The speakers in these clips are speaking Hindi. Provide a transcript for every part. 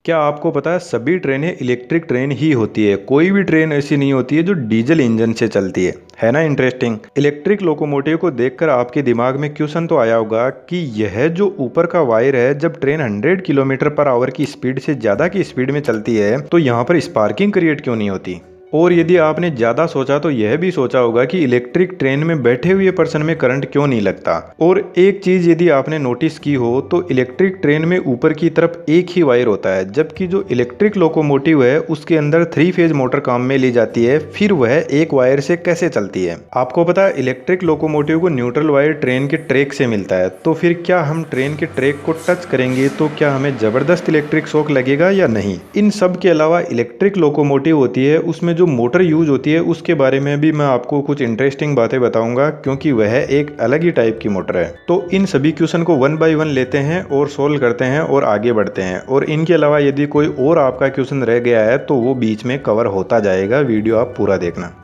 क्या आपको पता है सभी ट्रेनें इलेक्ट्रिक ट्रेन ही होती है। कोई भी ट्रेन ऐसी नहीं होती है जो डीजल इंजन से चलती है ना इंटरेस्टिंग। इलेक्ट्रिक लोकोमोटिव को देखकर आपके दिमाग में क्वेश्चन तो आया होगा कि यह जो ऊपर का वायर है, जब ट्रेन 100 किलोमीटर पर आवर की स्पीड से ज़्यादा की स्पीड में चलती है तो यहाँ पर स्पार्किंग क्रिएट क्यों नहीं होती। और यदि आपने ज़्यादा सोचा तो यह भी सोचा होगा कि इलेक्ट्रिक ट्रेन में बैठे हुए पर्सन में करंट क्यों नहीं लगता। और एक चीज़ यदि आपने नोटिस की हो तो इलेक्ट्रिक ट्रेन में ऊपर की तरफ एक ही वायर होता है, जबकि जो इलेक्ट्रिक लोकोमोटिव है उसके अंदर 3 फेज मोटर काम में ली जाती है। फिर वह एक वायर से कैसे चलती है। आपको पता है इलेक्ट्रिक लोकोमोटिव को न्यूट्रल वायर ट्रेन के ट्रैक से मिलता है, तो फिर क्या हम ट्रेन के ट्रैक को टच करेंगे तो क्या हमें ज़बरदस्त इलेक्ट्रिक शॉक लगेगा या नहीं। इन सब के अलावा इलेक्ट्रिक लोकोमोटिव होती है, उसमें जो मोटर यूज होती है उसके बारे में भी मैं आपको कुछ इंटरेस्टिंग बातें बताऊंगा, क्योंकि वह एक अलग ही टाइप की मोटर है। तो इन सभी क्वेश्चन को 1 बाय 1 लेते हैं और सोल्व करते हैं और आगे बढ़ते हैं। और इनके अलावा यदि कोई और आपका क्वेश्चन रह गया है तो वो बीच में कवर होता जाएगा, वीडियो आप पूरा देखना।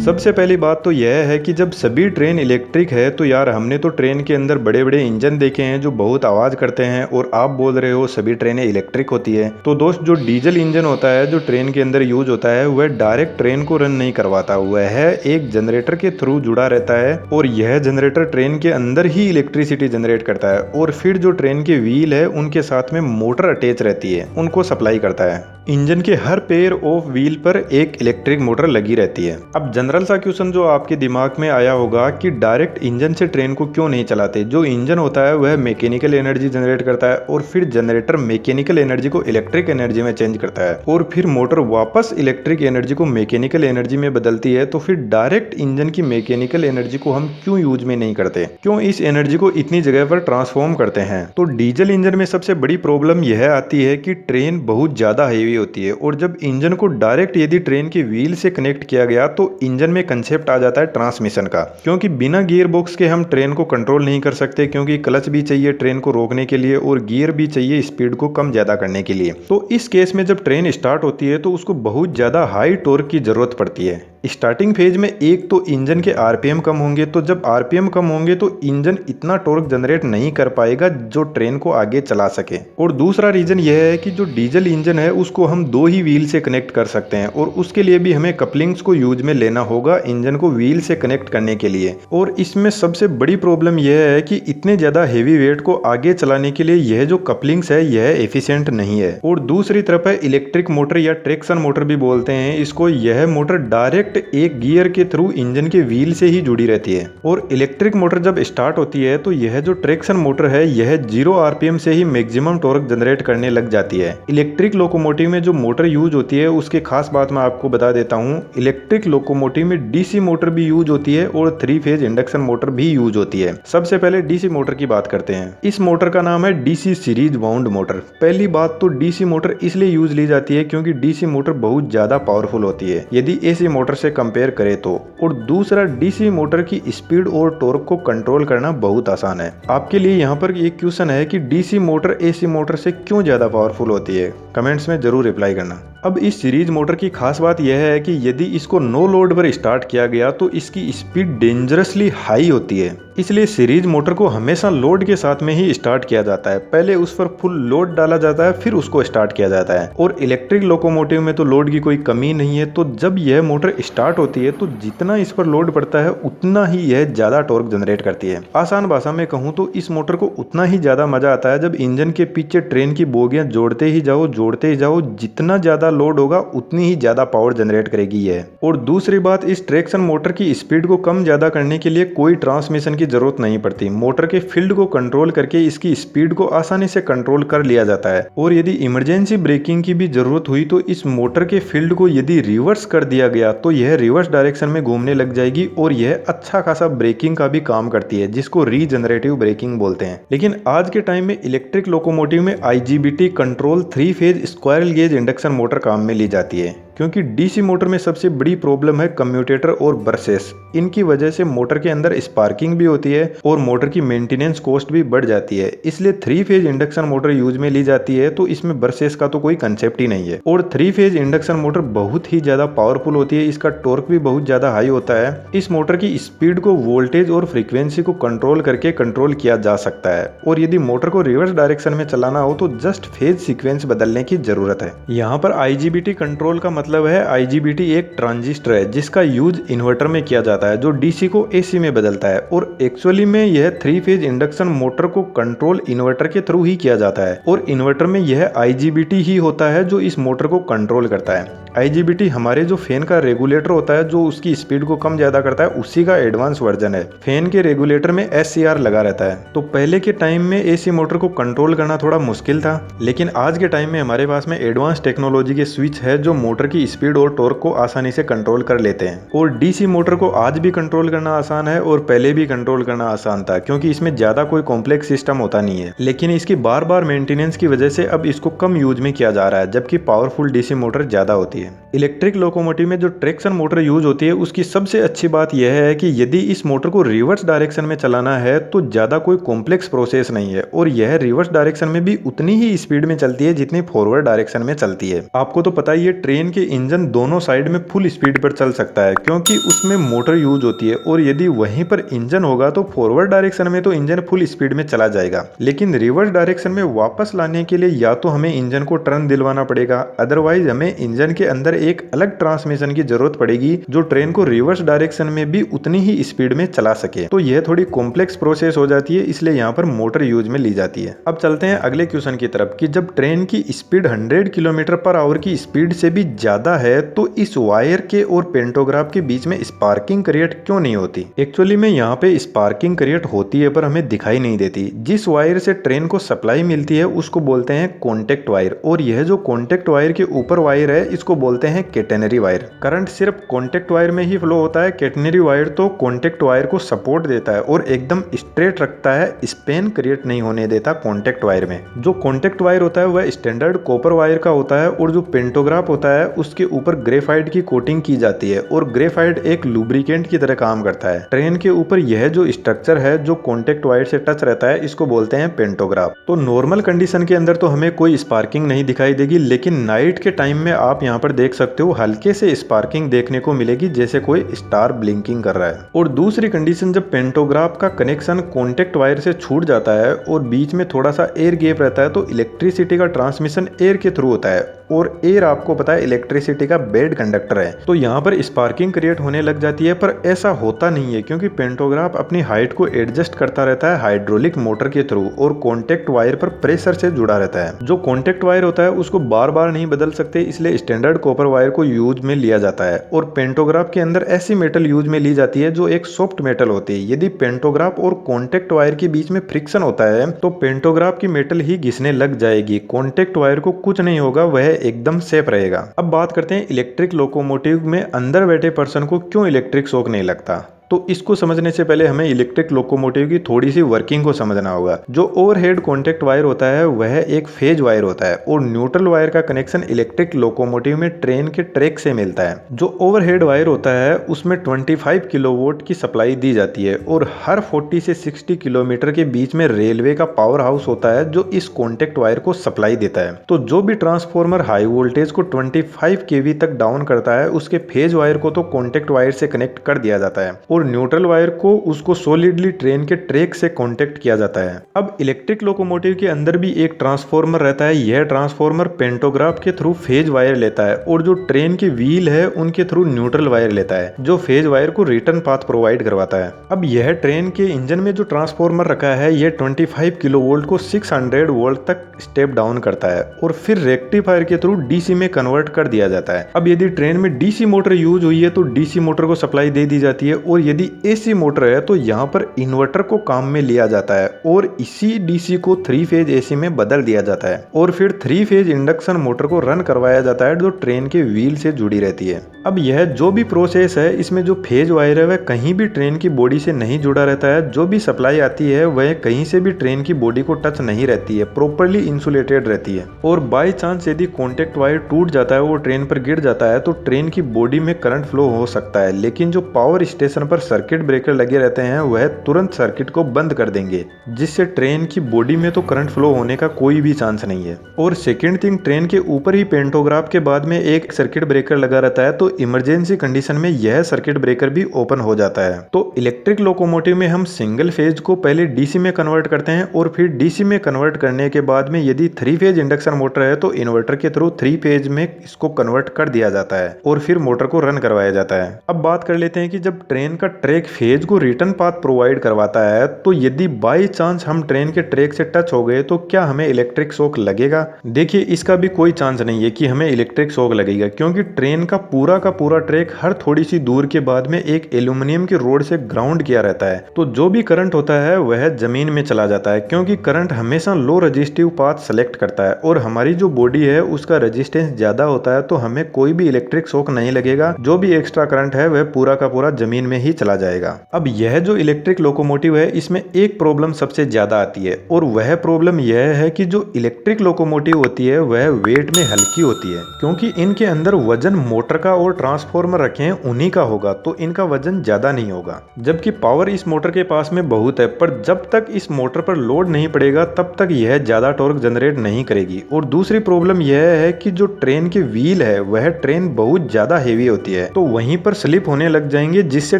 सबसे पहली बात तो यह है कि जब सभी ट्रेन इलेक्ट्रिक है तो यार हमने तो ट्रेन के अंदर बड़े बड़े इंजन देखे हैं जो बहुत आवाज़ करते हैं, और आप बोल रहे हो सभी ट्रेनें इलेक्ट्रिक होती है। तो दोस्त, जो डीजल इंजन होता है जो ट्रेन के अंदर यूज होता है वह डायरेक्ट ट्रेन को रन नहीं करवाता, वह एक जनरेटर के थ्रू जुड़ा रहता है और यह जनरेटर ट्रेन के अंदर ही इलेक्ट्रिसिटी जनरेट करता है। और फिर जो ट्रेन के व्हील है उनके साथ में मोटर अटैच रहती है, उनको सप्लाई करता है। इंजन के हर पेयर ऑफ व्हील पर एक इलेक्ट्रिक मोटर लगी रहती है। अब जनरल सा क्वेश्चन जो आपके दिमाग में आया होगा कि डायरेक्ट इंजन से ट्रेन को क्यों नहीं चलाते। जो इंजन होता है वह मैकेनिकल एनर्जी जनरेट करता है और फिर जनरेटर मैकेनिकल एनर्जी को इलेक्ट्रिक एनर्जी में चेंज करता है और फिर मोटर वापस इलेक्ट्रिक एनर्जी को मैकेनिकल एनर्जी में बदलती है। तो फिर डायरेक्ट इंजन की मैकेनिकल एनर्जी को हम क्यों यूज में नहीं करते, क्यों इस एनर्जी को इतनी जगह पर ट्रांसफॉर्म करते हैं। तो डीजल इंजन में सबसे बड़ी प्रॉब्लम यह आती है कि ट्रेन बहुत ज्यादा हेवी होती है, और जब इंजन को डायरेक्ट यदि ट्रेन के व्हील से कनेक्ट किया गया तो इंजन में कंसेप्ट आ जाता है ट्रांसमिशन का, क्योंकि बिना गियर बॉक्स के हम ट्रेन को कंट्रोल नहीं कर सकते, क्योंकि क्लच भी चाहिए ट्रेन को रोकने के लिए और गियर भी चाहिए स्पीड को कम ज्यादा करने के लिए। तो इस केस में जब ट्रेन स्टार्ट होती है तो उसको बहुत ज्यादा हाई टॉर्क की जरूरत पड़ती है। स्टार्टिंग फेज में एक तो इंजन के आरपीएम कम होंगे, तो जब आरपीएम कम होंगे तो इंजन इतना टॉर्क जनरेट नहीं कर पाएगा जो ट्रेन को आगे चला सके। और दूसरा रीजन यह है कि जो डीजल इंजन है उसको हम 2 ही व्हील से कनेक्ट कर सकते हैं, और उसके लिए भी हमें कपलिंग्स को यूज में लेना होगा इंजन को व्हील से कनेक्ट करने के लिए। और इसमें सबसे बड़ी प्रॉब्लम यह है कि इतने ज्यादा हेवी वेट को आगे चलाने के लिए यह जो कपलिंग्स है यह एफिशिएंट नहीं है। और दूसरी तरफ है इलेक्ट्रिक मोटर या ट्रैक्शन मोटर भी बोलते हैं इसको। यह मोटर डायरेक्ट एक गियर के थ्रू इंजन के व्हील से ही जुड़ी रहती है, और इलेक्ट्रिक मोटर जब स्टार्ट होती है तो यह जो ट्रैक्शन मोटर है यह 0 आरपीएम से ही मैक्सिमम टॉर्क जनरेट करने लग जाती है। इलेक्ट्रिक लोकोमोटिव में जो मोटर यूज होती है उसके खास बात मैं आपको बता देता हूँ। इलेक्ट्रिक लोकोमोटिव में डीसी मोटर भी यूज होती है और 3 फेज इंडक्शन मोटर भी यूज होती है। सबसे पहले डीसी मोटर की बात करते हैं। इस मोटर का नाम है डीसी सीरीज वाउंड मोटर। पहली बात तो डीसी मोटर इसलिए यूज ली जाती है क्योंकि डीसी मोटर बहुत ज्यादा पावरफुल होती है यदि एसी मोटर से कंपेयर करें तो। और दूसरा, डीसी मोटर की स्पीड और टॉर्क को कंट्रोल करना बहुत आसान है। आपके लिए यहाँ पर एक क्वेश्चन है कि डीसी मोटर एसी मोटर से क्यों ज्यादा पावरफुल होती है, कमेंट्स में जरूर रिप्लाई करना। अब इस सीरीज मोटर की खास बात यह है कि यदि इसको नो लोड पर स्टार्ट किया गया तो इसकी स्पीड डेंजरसली हाई होती है, इसलिए सीरीज मोटर को हमेशा लोड के साथ में ही स्टार्ट किया जाता है। पहले उस पर फुल लोड डाला जाता है फिर उसको स्टार्ट किया जाता है। और इलेक्ट्रिक लोकोमोटिव में तो लोड की कोई कमी नहीं है, तो जब यह मोटर स्टार्ट होती है तो जितना इस पर लोड पड़ता है उतना ही यह ज्यादा टॉर्क जनरेट करती है। आसान भाषा में कहूँ तो इस मोटर को उतना ही ज्यादा मजा आता है जब इंजन के पीछे ट्रेन की बोगियां जोड़ते ही जाओ, जितना ज्यादा लोड होगा उतनी ही ज्यादा पावर जनरेट करेगी यह। और दूसरी बात, इस ट्रैक्शन मोटर की स्पीड को कम ज्यादा करने के लिए कोई ट्रांसमिशन की जरूरत नहीं पड़ती। मोटर के फील्ड को कंट्रोल करके इसकी स्पीड को आसानी से कंट्रोल कर लिया जाता है। और यदि इमरजेंसी ब्रेकिंग की भी जरूरत हुई तो इस मोटर के फील्ड को यदि रिवर्स कर दिया गया तो यह रिवर्स डायरेक्शन में घूमने लग जाएगी और यह अच्छा खासा ब्रेकिंग का भी काम करती है, जिसको रीजनरेटिव ब्रेकिंग बोलते हैं। लेकिन आज के टाइम में इलेक्ट्रिक लोकोमोटिव में IGBT control 3 phase squirrel gauge induction motor काम में ली जाती है, क्योंकि डीसी मोटर में सबसे बड़ी प्रॉब्लम है कम्यूटेटर और ब्रशेस। इनकी वजह से मोटर के अंदर स्पार्किंग भी होती है और मोटर की मेंटेनेंस कॉस्ट भी बढ़ जाती है। इसलिए 3 फेज इंडक्शन मोटर यूज में ली जाती है, तो इसमें ब्रशेस का तो कोई कंसेप्ट ही नहीं है। और 3 फेज इंडक्शन मोटर बहुत ही ज्यादा पावरफुल होती है, इसका टॉर्क भी बहुत ज्यादा हाई होता है। इस मोटर की स्पीड को वोल्टेज और फ्रीक्वेंसी को कंट्रोल करके कंट्रोल किया जा सकता है, और यदि मोटर को रिवर्स डायरेक्शन में चलाना हो तो जस्ट फेज सीक्वेंस बदलने की जरूरत है। यहाँ पर IGBT कंट्रोल का मतलब है, IGBT एक ट्रांजिस्टर है जिसका यूज इन्वर्टर में किया जाता है, जो DC को AC में बदलता है। और एक्चुअली में यह 3 फेज इंडक्शन मोटर को कंट्रोल इन्वर्टर के थ्रू ही किया जाता है, और इन्वर्टर में यह IGBT ही होता है जो इस मोटर को कंट्रोल करता है। IGBT हमारे जो फैन का रेगुलेटर होता है, जो उसकी स्पीड को कम ज्यादा करता है, उसी का एडवांस वर्जन है। फैन के रेगुलेटर में SCR लगा रहता है। तो पहले के टाइम में AC मोटर को कंट्रोल करना थोड़ा मुश्किल था, लेकिन आज के टाइम में हमारे पास में एडवांस टेक्नोलॉजी के स्विच है जो मोटर की स्पीड और टॉर्क को आसानी से कंट्रोल कर लेते हैं। और DC मोटर को आज भी कंट्रोल करना आसान है और पहले भी कंट्रोल करना आसान था, क्योंकि इसमें ज्यादा कोई कॉम्प्लेक्स सिस्टम होता नहीं है। लेकिन इसकी बार बार मेंटेनेंस की वजह से अब इसको कम यूज में किया जा रहा है, जबकि पावरफुल DC मोटर ज्यादा होती है। इलेक्ट्रिक लोकोमोटिव में जो ट्रैक्शन मोटर यूज होती है, उसकी सबसे अच्छी बात यह है कि यदि इस मोटर को रिवर्स डायरेक्शन में चलाना है तो ज्यादा कोई कॉम्प्लेक्स प्रोसेस नहीं है, और यह रिवर्स डायरेक्शन में भी उतनी ही स्पीड में चलती है जितनी फॉरवर्ड डायरेक्शन में चलती है। आपको तो पता ही है, ट्रेन के इंजन दोनों साइड में फुल स्पीड पर चल सकता है, क्योंकि उसमें मोटर यूज होती है। और यदि वहीं पर इंजन होगा तो फॉरवर्ड डायरेक्शन में तो इंजन फुल स्पीड में चला जाएगा, लेकिन रिवर्स डायरेक्शन में वापस लाने के लिए या तो हमें इंजन को टर्न दिलवाना पड़ेगा, अदरवाइज हमें इंजन के अंदर एक अलग ट्रांसमिशन की जरूरत पड़ेगी जो ट्रेन को रिवर्स डायरेक्शन में भी उतनी ही स्पीड में चला सके। तो यह थोड़ी कॉम्प्लेक्स प्रोसेस हो जाती है, इसलिए यहाँ पर मोटर यूज में ली जाती है। अब चलते हैं अगले क्वेश्चन की तरफ कि जब ट्रेन की स्पीड 100 किलोमीटर पर आवर की स्पीड से भी ज्यादा है तो इस वायर के और पेंटोग्राफ के बीच में स्पार्किंग क्रिएट क्यों नहीं होती। एक्चुअली में यहाँ पे स्पार्किंग क्रिएट होती है, पर हमें दिखाई नहीं देती। जिस वायर से ट्रेन को सप्लाई मिलती है उसको बोलते हैं कॉन्टेक्ट वायर, और यह जो कॉन्टेक्ट वायर के ऊपर वायर है इसको बोलते हैं कैटेनरी वायर। करंट सिर्फ कॉन्टेक्ट वायर में ही फ्लो होता है। कैटेनरी वायर तो कॉन्टेक्ट वायर को सपोर्ट देता है और एकदम स्ट्रेट रखता है, स्पेन क्रिएट नहीं होने देता कॉन्टेक्ट वायर में। जो कॉन्टेक्ट वायर होता है वह स्टैंडर्ड कॉपर वायर का होता है, और जो पेंटोग्राफ होता है उसके ऊपर ग्रेफाइट की कोटिंग की जाती है, और ग्रेफाइट एक लुब्रिकेंट की तरह काम करता है। ट्रेन के ऊपर यह जो स्ट्रक्चर है जो कॉन्टेक्ट वायर से टच रहता है, इसको बोलते हैं पेंटोग्राफ। तो नॉर्मल कंडीशन के अंदर तो हमें कोई स्पार्किंग नहीं दिखाई देगी, लेकिन नाइट के टाइम में आप यहाँ पर देख सकते हो हल्के से स्पार्किंग देखने को मिलेगी, जैसे कोई स्टार ब्लिंकिंग कर रहा है। और दूसरी कंडीशन, जब पेंटोग्राफ का कनेक्शन कॉन्टेक्ट वायर से छूट जाता है और बीच में थोड़ा सा एयर गैप रहता है, तो इलेक्ट्रिसिटी का ट्रांसमिशन एयर के थ्रू होता है, और एयर आपको पता है इलेक्ट्रिसिटी का बेड कंडक्टर है। तो यहाँ पर स्पार्किंग क्रिएट होने लग जाती है, पर ऐसा होता नहीं है, क्योंकि पेंटोग्राफ अपनी हाइट को एडजस्ट करता रहता है हाइड्रोलिक मोटर के थ्रू, और कॉन्टेक्ट वायर पर प्रेशर से जुड़ा रहता है। जो कॉन्टेक्ट वायर होता है उसको बार बार नहीं बदल सकते, इसलिए स्टैंडर्ड कॉपर वायर को यूज में लिया जाता है। और पेंटोग्राफ के अंदर ऐसी मेटल यूज में ली जाती है जो एक सॉफ्ट मेटल होती है। यदि पेंटोग्राफ और कॉन्टेक्ट वायर के बीच में फ्रिक्शन होता है तो पेंटोग्राफ की मेटल ही घिसने लग जाएगी, कॉन्टेक्ट वायर को कुछ नहीं होगा, वह एकदम सेफ रहेगा। अब बात करते हैं इलेक्ट्रिक लोकोमोटिव में अंदर बैठे पर्सन को क्यों इलेक्ट्रिक शॉक नहीं लगता। तो इसको समझने से पहले हमें इलेक्ट्रिक लोकोमोटिव की थोड़ी सी वर्किंग को समझना होगा। जो ओवरहेड कॉन्टेक्ट वायर होता है वह एक फेज वायर होता है, और न्यूट्रल वायर का कनेक्शन इलेक्ट्रिक लोकोमोटिव में ट्रेन के ट्रैक से मिलता है। जो ओवरहेड वायर होता है उसमें 25 किलोवाट की सप्लाई दी जाती है, और हर 40 से 60 किलोमीटर के बीच में रेलवे का पावर हाउस होता है जो इस कॉन्टेक्ट वायर को सप्लाई देता है। तो जो भी ट्रांसफॉर्मर हाई वोल्टेज को 25 kV तक डाउन करता है उसके फेज वायर को तो कॉन्टेक्ट वायर से कनेक्ट कर दिया जाता है, और न्यूट्रल वायर को उसको सॉलिडली ट्रेन के ट्रैक से कांटेक्ट किया जाता है। अब इलेक्ट्रिक लोकोमोटिव के अंदर भी एक ट्रांसफॉर्मर रहता है। यह ट्रांसफॉर्मर पेंटोग्राफ के थ्रू फेज वायर लेता है, और जो ट्रेन के व्हील है उनके थ्रू न्यूट्रल वायर लेता है, जो फेज वायर को रिटर्न पाथ प्रोवाइड करवाता है। अब यह ट्रेन के इंजन में जो ट्रांसफॉर्मर रखा है यह 25 किलोवोल्ट को 600 वोल्ट तक स्टेप डाउन करता है, और फिर रेक्टिफायर के थ्रू डीसी में कन्वर्ट कर दिया जाता है। अब यदि ट्रेन में डीसी मोटर यूज हुई है तो डीसी मोटर को सप्लाई दे दी जाती है, और यदि एसी मोटर है तो यहाँ पर इन्वर्टर को काम में लिया जाता है और इसी डीसी को 3 फेज एसी में बदल दिया जाता है और फिर 3 फेज इंडक्शन मोटर को रन करवाया जाता है जो ट्रेन के व्हील से जुड़ी रहती है। अब यह जो भी प्रोसेस है इसमें जो फेज वायर है वह कहीं भी ट्रेन की बॉडी से नहीं जुड़ा रहता है। जो भी सप्लाई आती है वह कहीं से भी ट्रेन की बॉडी को टच नहीं रहती है, प्रॉपर्ली इंसुलेटेड रहती है। और बाय चांस यदि कॉन्टेक्ट वायर टूट जाता है, वो ट्रेन पर गिर जाता है तो ट्रेन की बॉडी में करंट फ्लो हो सकता है, लेकिन जो पावर स्टेशन पर सर्किट ब्रेकर लगे रहते हैं वह तुरंत सर्किट को बंद कर देंगे, जिससे ट्रेन की बॉडी में तो करंट फ्लो होने का कोई भी चांस नहीं है। और सेकेंड थिंग, ट्रेन के ऊपर ही पेंटोग्राफ के बाद में एक सर्किट ब्रेकर लगा रहता है, तो इमरजेंसी कंडीशन में यह सर्किट ब्रेकर भी ओपन हो जाता है। तो इलेक्ट्रिक लोकोमोटिव में हम सिंगल फेज को पहले डीसी में कन्वर्ट करते हैं और फिर डीसी में कन्वर्ट करने के बाद में यदि 3 फेज इंडक्शन मोटर है तो इन्वर्टर के थ्रू 3 फेज में इसको कन्वर्ट कर दिया जाता है और फिर मोटर को रन करवाया जाता है। अब बात कर लेते हैं कि जब ट्रेन का ट्रैक फेज को रिटर्न पाथ प्रोवाइड करवाता है तो यदि बाई चांस हम ट्रेन के ट्रैक से टच हो गए तो क्या हमें इलेक्ट्रिक शॉक लगेगा? देखिए, इसका भी कोई चांस नहीं है कि हमें इलेक्ट्रिक शॉक लगेगा, क्योंकि ट्रेन का पूरा ट्रैक हर थोड़ी सी दूर के बाद में एक एल्यूमिनियम की रोड से ग्राउंड किया रहता है। तो जो भी करंट होता है वह जमीन में चला जाता है, क्योंकि करंट हमेशा लो रेजिस्टिव पाथ सेलेक्ट करता है और हमारी जो बॉडी है उसका रेजिस्टेंस ज्यादा होता है, तो हमें कोई भी इलेक्ट्रिक शॉक नहीं लगेगा। जो भी एक्स्ट्रा करंट है वह पूरा का पूरा जमीन में ही चला जाएगा। अब यह जो इलेक्ट्रिक लोकोमोटिव है इसमें एक प्रॉब्लम सबसे ज्यादा आती है और वह प्रॉब्लम यह है कि जो इलेक्ट्रिक लोकोमोटिव होती है वह वेट में हल्की होती है, क्योंकि इनके अंदर वजन मोटर का और ट्रांसफॉर्मर रखे हैं उन्हीं का होगा, तो इनका वजन ज्यादा नहीं होगा। जबकि पावर इस मोटर के पास में बहुत है, पर जब तक इस मोटर पर लोड नहीं पड़ेगा तब तक यह ज्यादा टॉर्क जनरेट नहीं करेगी। और दूसरी प्रॉब्लम यह है कि जो ट्रेन के व्हील है वह ट्रेन बहुत ज्यादा हेवी होती है, तो वहीं पर स्लिप होने लग जाएंगे, जिससे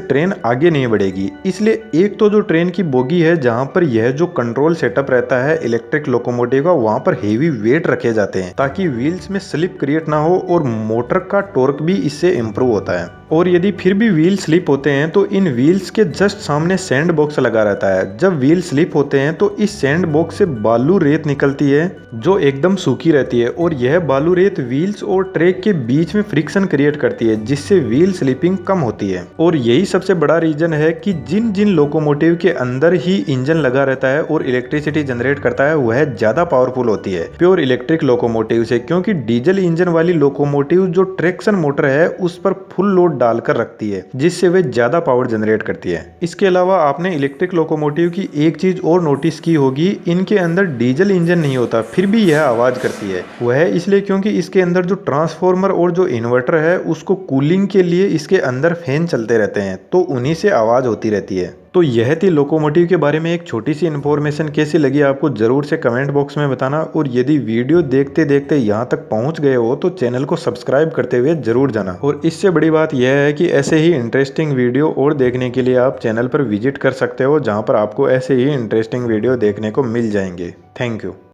ट्रेन आगे नहीं बढ़ेगी। इसलिए एक तो जो ट्रेन की बोगी है जहां पर यह जो कंट्रोल सेटअप रहता है इलेक्ट्रिक लोकोमोटिव का, वहां पर हेवी वेट रखे जाते हैं ताकि व्हील्स में स्लिप क्रिएट ना हो और मोटर का टॉर्क भी इससे इंप्रूव होता है। और यदि फिर भी व्हील स्लिप होते हैं तो इन व्हील्स के जस्ट सामने सैंड बॉक्स लगा रहता है। जब व्हील स्लिप होते हैं तो इस सैंड बॉक्स से बालू रेत निकलती है जो एकदम सूखी रहती है और यह बालू रेत व्हील्स और ट्रैक के बीच में फ्रिक्शन क्रिएट करती है, जिससे व्हील स्लिपिंग कम होती है। और यही सबसे बड़ा रीजन है कि जिन जिन लोकोमोटिव के अंदर ही इंजन लगा रहता है और इलेक्ट्रिसिटी जनरेट करता है वह ज्यादा पावरफुल होती है प्योर इलेक्ट्रिक लोकोमोटिव से, क्योंकि डीजल इंजन वाली लोकोमोटिव जो ट्रैक्शन मोटर है उस पर फुल लोड डालकर रखती है, जिससे वे ज्यादा पावर जनरेट करती है। इसके अलावा आपने इलेक्ट्रिक लोकोमोटिव की एक चीज और नोटिस की होगी, इनके अंदर डीजल इंजन नहीं होता फिर भी यह आवाज करती है। वह इसलिए क्योंकि इसके अंदर जो ट्रांसफॉर्मर और जो इन्वर्टर है उसको कूलिंग के लिए इसके अंदर फैन चलते रहते हैं, तो उन्हीं से आवाज होती रहती है। तो यह थी लोकोमोटिव के बारे में एक छोटी सी इन्फॉर्मेशन। कैसी लगी आपको जरूर से कमेंट बॉक्स में बताना, और यदि वीडियो देखते देखते यहाँ तक पहुँच गए हो तो चैनल को सब्सक्राइब करते हुए जरूर जाना। और इससे बड़ी बात यह है कि ऐसे ही इंटरेस्टिंग वीडियो और देखने के लिए आप चैनल पर विजिट कर सकते हो, जहाँ पर आपको ऐसे ही इंटरेस्टिंग वीडियो देखने को मिल जाएंगे। Thank you.